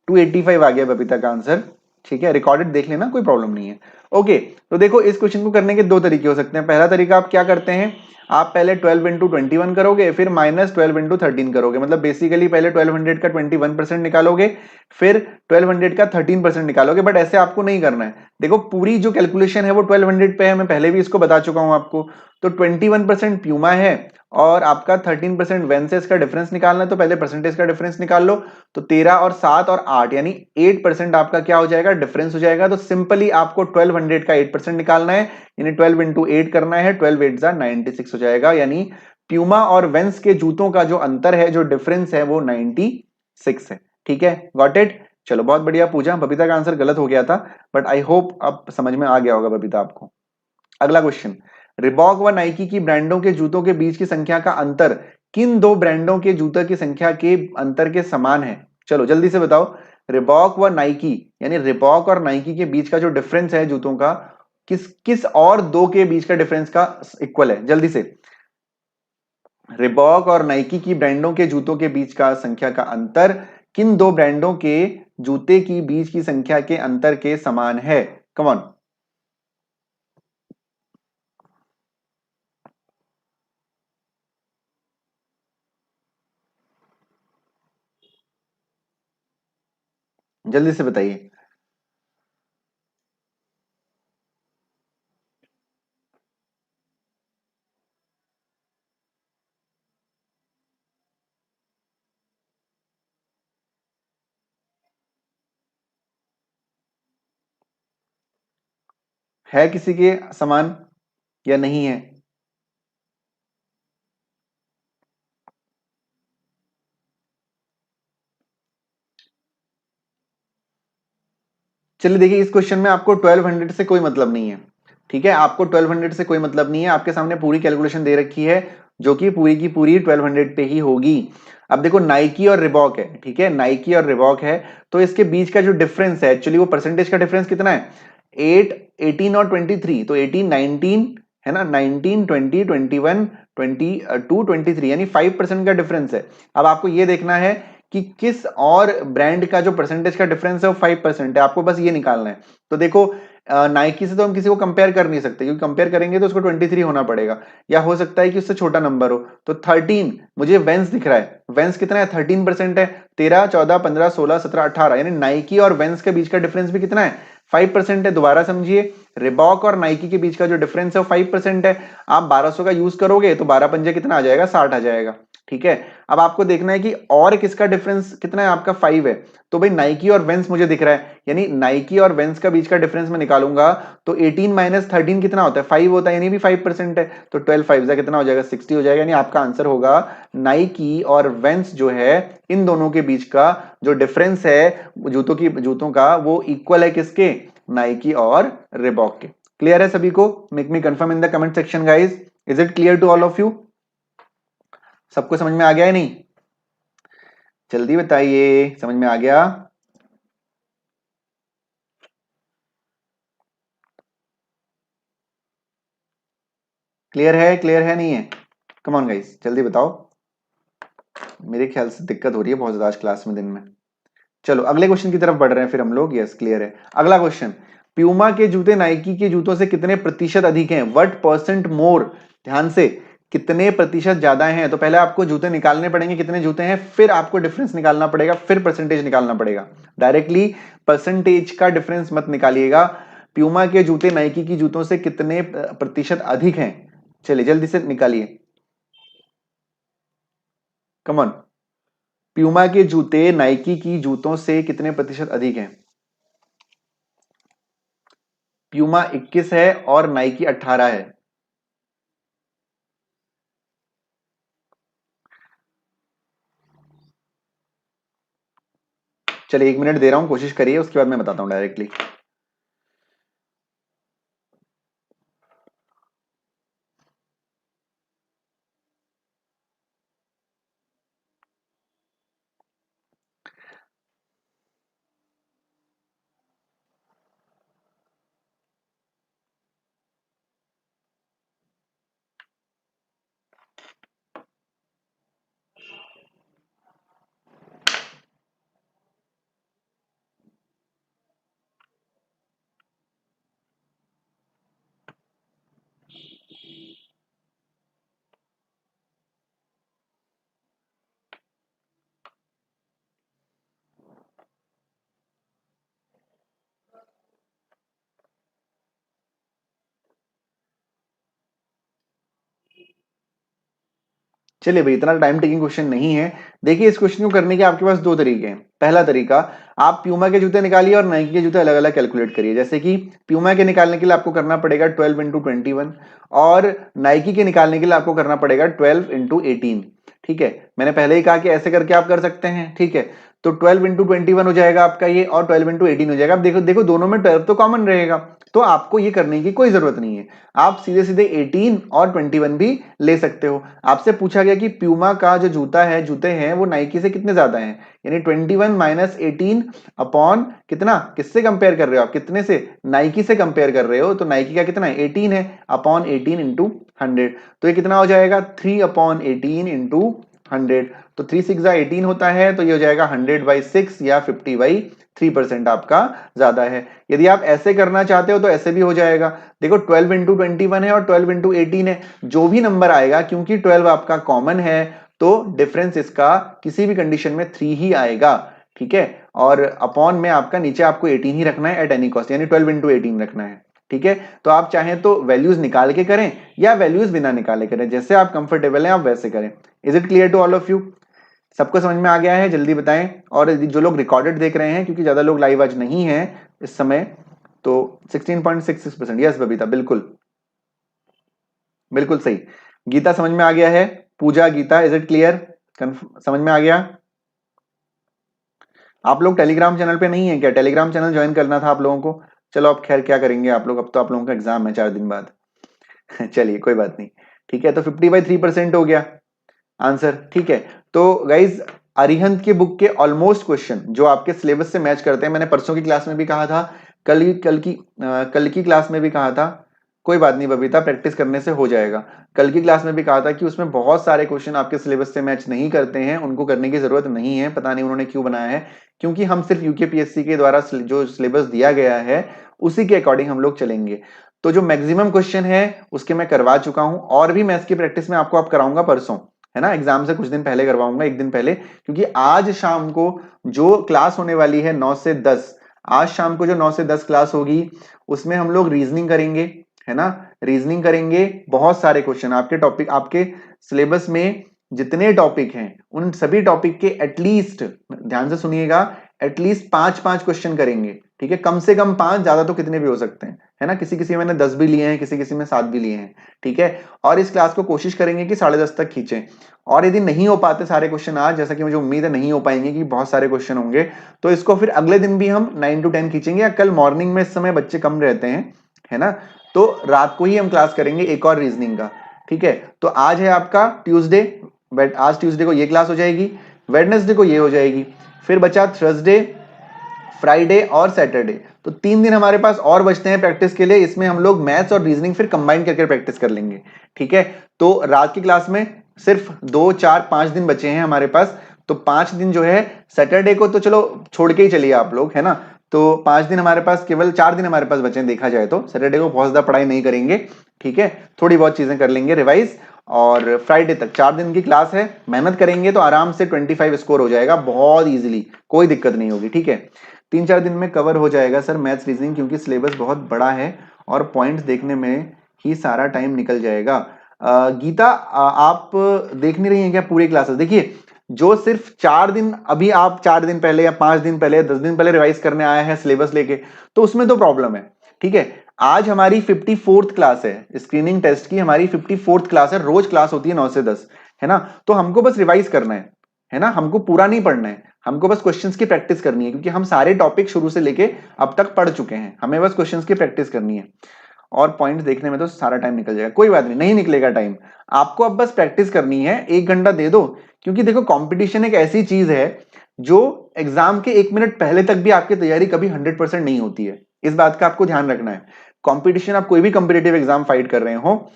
285 आ गया बबीता का आंसर। ठीक है, रिकॉर्डेड देख लेना, कोई प्रॉब्लम नहीं है। ओके, तो देखो इस क्वेश्चन को करने के 2 तरीके हो सकते हैं। पहला तरीका आप क्या करते हैं, आप पहले 12 इंटू 21 करोगे, फिर -12 इंटू 13 करोगे, मतलब बेसिकली पहले 1200 का 21% निकालोगे, फिर 1200 का 13% निकालोगे। बट ऐसे आपको नहीं करना है। देखो पूरी जो कैलकुलेशन है वो 1200 पे है, मैं पहले भी इसको बता चुका हूं आपको। तो 21% प्यूमा है और आपका 13% वेंसेस का डिफरेंस निकालना है, तो पहले परसेंटेज का डिफरेंस निकाल लो। तो 13 और 7 और 8 यानी 8% आपका क्या हो जाएगा? डिफरेंस हो जाएगा। तो सिंपली आपको 1200 का 8% निकालना है, यानी 12 इंटू 8 करना है, 12 8 96 हो जाएगा। यानी प्यूमा और वेंस के जूतों का जो अंतर है, जो डिफरेंस है, वो 96 है। ठीक है, गॉट इट? चलो बहुत बढ़िया। पूजा, बबीता का आंसर गलत हो गया था, बट आई होप अब समझ में आ गया होगा बबीता आपको। अगला क्वेश्चन, रिबॉक व नाइकी की ब्रांडों के जूतों के बीच की संख्या का अंतर किन दो ब्रांडों के जूतों की संख्या के अंतर के समान है? चलो जल्दी से बताओ। रिबॉक व नाइकी, यानी रिबॉक और नाइकी के बीच का जो डिफरेंस है जूतों का, किस किस और दो के बीच का डिफरेंस का इक्वल है? जल्दी से। रिबॉक और नाइकी की ब्रांडों के जूतों के बीच का संख्या का अंतर किन दो ब्रांडों के जूते की बीच की संख्या के अंतर के समान है? Come on. जल्दी से बताइए। है किसी के समान या नहीं है? चलिए देखिए, इस क्वेश्चन में आपको 1200 से कोई मतलब नहीं है। ठीक है, आपको 1200 से कोई मतलब नहीं है। आपके सामने पूरी कैलकुलेशन दे रखी है जो कि पूरी की पूरी 1200 पे ही होगी। अब देखो, नाइकी और रिबॉक है, ठीक है, नाइकी और रिबॉक है, तो इसके बीच का जो डिफरेंस है, एक्चुअली वो परसेंटेज का डिफरेंस कितना है? 8, 18 और 23, तो 18, 19 है ना, 19, 20, 21, 22, 23, यानी 5% का डिफरेंस है। अब आपको ये देखना है कि किस और ब्रांड का जो परसेंटेज का डिफरेंस है वो 5% है, आपको बस ये निकालना है। तो देखो, नाइकी से तो हम किसी को कंपेयर कर नहीं सकते, क्योंकि कंपेयर करेंगे तो उसको 23 होना पड़ेगा, या हो सकता है कि उससे छोटा नंबर हो। तो 13 मुझे वेंस दिख रहा है, वेंस कितना है? 13% है। 13, 14, 15, 16, 17, 18, यानी नाइकी और वेंस के बीच का डिफरेंस भी कितना है? 5% है। दोबारा समझिए, रिबॉक और नाइकी के बीच का जो डिफरेंस है वो 5% है। आप 1200 का यूज करोगे तो 12 पंजे कितना आ जाएगा? 60 आ जाएगा। ठीक है, अब आपको देखना है कि और किसका डिफरेंस कितना है? आपका 5 है। तो भाई नाइकी और वेंस मुझे दिख रहा है, यानी नाइकी और वेंस का बीच का डिफरेंस मैं निकालूंगा तो 18 माइनस 13 कितना होता है? 5 होता है, यानी भी 5% है। तो 12 5 जा कितना हो जाएगा? 60 हो जाएगा। यानी आपका आंसर होगा नाइकी और वेंस जो है, इन दोनों के बीच का जो डिफरेंस है जूतों का, वो इक्वल है किसके? नाइकी और रिबॉक के। क्लियर है सभी को? Make me confirm in the comment section guys. Is it clear to all of you? सबको समझ में आ गया है नहीं? जल्दी बताइए, समझ में आ गया? क्लियर है? क्लियर है नहीं है? कम ऑन गाइस, जल्दी बताओ। मेरे ख्याल से दिक्कत हो रही है बहुत ज्यादा आज क्लास में दिन में। चलो अगले क्वेश्चन की तरफ बढ़ रहे हैं फिर हम लोग। यस, क्लियर है। अगला क्वेश्चन, प्यूमा के जूते नाइकी के जूतों से कितने प्रतिशत अधिक हैं? What percent more? ध्यान से, कितने प्रतिशत ज्यादा हैं? तो पहले आपको जूते निकालने पड़ेंगे, कितने जूते हैं, फिर आपको डिफरेंस निकालना पड़ेगा, फिर परसेंटेज निकालना पड़ेगा। डायरेक्टली परसेंटेज का डिफरेंस मत निकालिएगा। प्यूमा के जूते नाइकी की जूतों से कितने प्रतिशत अधिक हैं? चलिए जल्दी से निकालिए, कमन। प्यूमा के जूते नाइकी की जूतों से कितने प्रतिशत अधिक हैं? प्यूमा 21 है और नाइकी 18 है। चलिए 1 मिनट दे रहा हूं, कोशिश करिए, उसके बाद मैं बताता हूं डायरेक्टली। चलिए भाई, इतना टाइम टेकिंग क्वेश्चन नहीं है। देखिए, इस क्वेश्चन को करने के आपके पास दो तरीके हैं। पहला तरीका, आप प्यूमा के जूते निकालिए और नाइकी के जूते अलग अलग कैलकुलेट करिए। जैसे कि प्यूमा के निकालने के लिए आपको करना पड़ेगा 12 इंटू 21, और नाइकी के निकालने के लिए आपको करना पड़ेगा 12 इंटू 18। ठीक है, मैंने पहले ही कहा कि ऐसे करके आप कर सकते हैं। ठीक है, तो 12 इंटू 21 हो जाएगा आपका ये, और 12 इंटू 18 हो जाएगा। अब देखो देखो दोनों में 12 तो कॉमन रहेगा, तो आपको ये करने की कोई जरूरत नहीं है, आप सीधे सीधे 18 और 21 भी ले सकते हो। आपसे पूछा गया कि प्यूमा का जो जूते हैं वो नाइकी से कितने ज्यादा हैं, यानी 21 माइनस 18 अपॉन कितना, किससे कंपेयर कर रहे हो आप, कितने से, नाइकी से कंपेयर कर रहे हो, तो नाइकी का कितना है 18 है, अपॉन 18 इंटू 100, तो ये कितना हो जाएगा 3 अपॉन 18 इंटू 100, तो 3 6 18 होता है, तो ये हो जाएगा 100/6 या 50/3% आपका ज्यादा है। यदि आप ऐसे करना चाहते हो तो ऐसे भी हो जाएगा। देखो 12 इंटू 21 है और 12 इंटू 18 है, जो भी नंबर आएगा, क्योंकि 12 आपका कॉमन है, तो डिफरेंस इसका किसी भी कंडीशन में 3 ही आएगा। ठीक है, और अपॉन में आपका नीचे आपको 18 ही रखना है एट एनी कॉस्ट, यानी 12 इंटू 18 रखना है। ठीक है, तो आप चाहें तो वैल्यूज निकाल के करें या वैल्यूज बिना निकाले करें, जैसे आप कंफर्टेबल हैं आप वैसे करें। Is it clear to all of you? सबको समझ में आ गया है? जल्दी बताएं। और जो लोग रिकॉर्डेड देख रहे हैं, क्योंकि ज्यादा लोग लाइव आज नहीं है इस समय, तो 16.66%। यस बबीता, बिल्कुल बिल्कुल सही। गीता समझ में आ गया है? पूजा, गीता, इज इट क्लियर? समझ में आ गया? आप लोग टेलीग्राम चैनल पे नहीं है क्या? टेलीग्राम चैनल ज्वाइन करना था आप लोगों को। चलो अब खैर क्या करेंगे आप लोग, अब तो आप लोगों का एग्जाम है 4 दिन बाद। चलिए कोई बात नहीं। ठीक है, तो 50/3% हो गया आंसर। ठीक है, तो गाइज अरिहंत के बुक के ऑलमोस्ट क्वेश्चन जो आपके सिलेबस से मैच करते हैं, मैंने परसों की क्लास में भी कहा था, कल की क्लास में भी कहा था, कोई बात नहीं बबीता, प्रैक्टिस करने से हो जाएगा। कल की क्लास में भी कहा था कि उसमें बहुत सारे क्वेश्चन आपके सिलेबस से मैच नहीं करते हैं, उनको करने की जरूरत नहीं है, पता नहीं उन्होंने क्यों बनाया है, क्योंकि हम सिर्फ यूकेपीएससी के द्वारा जो सिलेबस दिया गया है उसी के अकॉर्डिंग हम लोग चलेंगे। तो जो मैक्सिमम क्वेश्चन है उसके मैं करवा चुका हूं, और भी मैथ्स की प्रैक्टिस में आपको आप कराऊंगा परसों, है ना, एग्जाम से कुछ दिन पहले करवाऊंगा, एक दिन पहले, क्योंकि आज शाम को जो क्लास होने वाली है 9 से 10, आज शाम को जो 9 से 10 क्लास होगी उसमें हम लोग रीजनिंग करेंगे, है ना, रीजनिंग करेंगे। बहुत सारे क्वेश्चन आपके टॉपिक, आपके सिलेबस में जितने टॉपिक हैं उन सभी टॉपिक के एटलीस्ट, ध्यान से सुनिएगा, एटलीस्ट 5-5 क्वेश्चन करेंगे। ठीक है, कम से कम 5, ज्यादा तो कितने भी हो सकते हैं, है ना, किसी किसी में मैंने 10 भी लिए हैं, किसी किसी में 7 भी लिए हैं। ठीक है, और इस क्लास को कोशिश करेंगे कि 10:30 तक खींचें, और यदि नहीं हो पाते सारे क्वेश्चन आज, जैसा कि मुझे उम्मीद है नहीं हो पाएंगे कि बहुत सारे क्वेश्चन होंगे, तो इसको फिर अगले दिन भी हम 9 to 10 खींचेंगे, या कल मॉर्निंग में, इस समय बच्चे कम रहते हैं, है ना, तो रात को ही हम क्लास करेंगे एक और रीजनिंग का। ठीक है, तो आज है आपका ट्यूसडे, आज ट्यूसडे को ये क्लास हो जाएगी, वेडनेसडे को ये हो जाएगी, फिर बचा थर्सडे, फ्राइडे और सैटरडे, तो 3 दिन हमारे पास और बचते हैं प्रैक्टिस के लिए। इसमें हम लोग मैथ्स और रीजनिंग फिर कंबाइन करके प्रैक्टिस कर लेंगे। ठीक है, तो रात की क्लास में सिर्फ 2 4 5 दिन बचे हैं हमारे पास, तो 5 दिन जो है, सैटरडे को तो चलो छोड़ के ही चलिए आप लोग, है ना, तो 5 दिन हमारे पास, केवल 4 दिन हमारे पास बचे हैं देखा जाए तो। सैटरडे को बहुत ज्यादा पढ़ाई नहीं करेंगे, ठीक है, थोड़ी बहुत चीजें कर लेंगे रिवाइज, और फ्राइडे तक 4 दिन की क्लास है, मेहनत करेंगे तो आराम से 25 स्कोर हो जाएगा बहुत इजीली, कोई दिक्कत नहीं होगी। ठीक है, 3-4 दिन में कवर हो जाएगा सर मैथ्स रीजनिंग, क्योंकि सिलेबस बहुत बड़ा है और पॉइंट्स देखने में ही सारा टाइम निकल जाएगा। गीता, आप देख नहीं रही हैं क्या पूरी क्लासेस? देखिए, जो सिर्फ 4 दिन, अभी आप 4 दिन पहले या 5 दिन पहले 10 दिन पहले रिवाइज करने आया है सिलेबस लेके, तो उसमें तो प्रॉब्लम है। ठीक है, आज हमारी 54th क्लास है, स्क्रीनिंग टेस्ट की हमारी 54th क्लास है, रोज क्लास होती है 9 से 10, है ना, तो हमको बस रिवाइज करना है ना, हमको पूरा नहीं पढ़ना है, हमको बस क्वेश्चंस की प्रैक्टिस करनी है, क्योंकि हम सारे टॉपिक शुरू से लेके अब तक पढ़ चुके हैं, हमें बस क्वेश्चंस की प्रैक्टिस करनी है, और पॉइंट्स देखने में तो सारा टाइम निकल जाएगा। कोई बात नहीं, नहीं निकलेगा टाइम, आपको अब बस प्रैक्टिस करनी है, 1 घंटा दे दो, क्योंकि देखो कंपटीशन एक ऐसी चीज है जो एग्जाम के 1 मिनट पहले तक भी आपकी तैयारी कभी 100% नहीं होती है, इस बात का आपको ध्यान रखना है। कंपटीशन, आप कोई भी कंपिटेटिव एग्जाम फाइट कर रहे हो,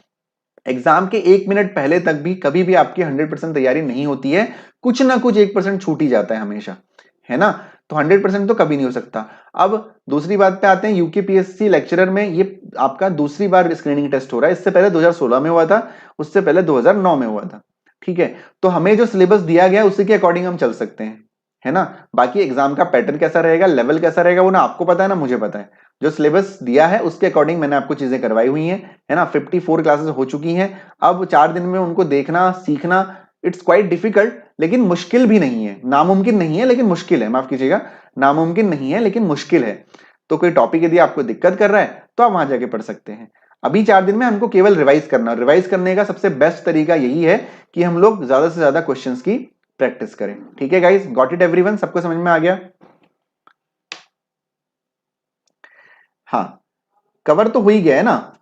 एग्जाम के 1 मिनट पहले तक भी कभी भी आपकी 100% तैयारी नहीं होती है, कुछ ना कुछ 1% छूट ही जाता है हमेशा, है ना, तो 100% तो कभी नहीं हो सकता। अब दूसरी बात पे आते हैं, यूकेपीएससी लेक्चरर में ये आपका दूसरी बार स्क्रीनिंग टेस्ट हो रहा है, इससे पहले 2016 में हुआ था, उससे पहले 2009 में हुआ था। ठीक है, तो हमें जो सिलेबस दिया गया उसी के अकॉर्डिंग हम चल सकते हैं, है ना, बाकी एग्जाम का पैटर्न कैसा रहेगा, लेवल कैसा रहेगा, वो ना आपको पता है ना मुझे पता है, जो सिलेबस दिया है उसके अकॉर्डिंग मैंने आपको चीजें करवाई हुई हैं, है ना, 54 क्लासेस हो चुकी हैं, अब 4 दिन में उनको देखना सीखना, इट्स क्वाइट डिफिकल्ट, लेकिन मुश्किल भी नहीं है, नामुमकिन नहीं है लेकिन मुश्किल है, माफ कीजिएगा, नामुमकिन नहीं है लेकिन मुश्किल है। तो कोई टॉपिक यदि आपको दिक्कत कर रहा है तो आप वहां जाके पढ़ सकते हैं। अभी 4 दिन में हमको केवल रिवाइज करना है। रिवाइज करने का सबसे बेस्ट तरीका यही है कि हम लोग ज्यादा से ज्यादा क्वेश्चंस की प्रैक्टिस करें। ठीक है गाइस, गॉट इट एवरीवन? सबको समझ में आ गया? हाँ, कवर तो हो ही गया है ना।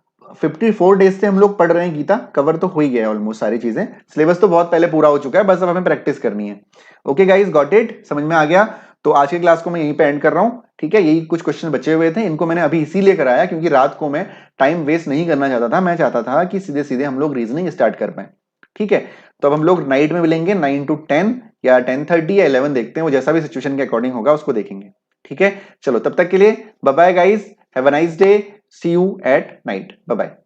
54 डेज से हम लोग पढ़ रहे हैं गीता, कवर तो हो ही गया है ऑलमोस्ट सारी चीजें। सिलेबस तो बहुत पहले पूरा हो चुका है, बस अब हमें प्रैक्टिस करनी है। Okay guys, got it? समझ में आ गया? तो आज की क्लास को मैं यहीं पे एंड कर रहा हूं। ठीक है, यही कुछ क्वेश्चन बचे हुए थे, इनको मैंने अभी इसीलिए कराया क्योंकि रात को मैं टाइम वेस्ट नहीं करना चाहता था। मैं चाहता था कि सीधे सीधे हम लोग रीजनिंग स्टार्ट कर पाए। ठीक है, तो अब हम लोग नाइट में मिलेंगे 9 to 10 या 10:30 या 11, देखते हैं, वो जैसा भी सिचुएशन के अकॉर्डिंग होगा उसको देखेंगे। ठीक है, चलो तब तक के लिए bye bye guys, have a nice day, see you at night, bye bye.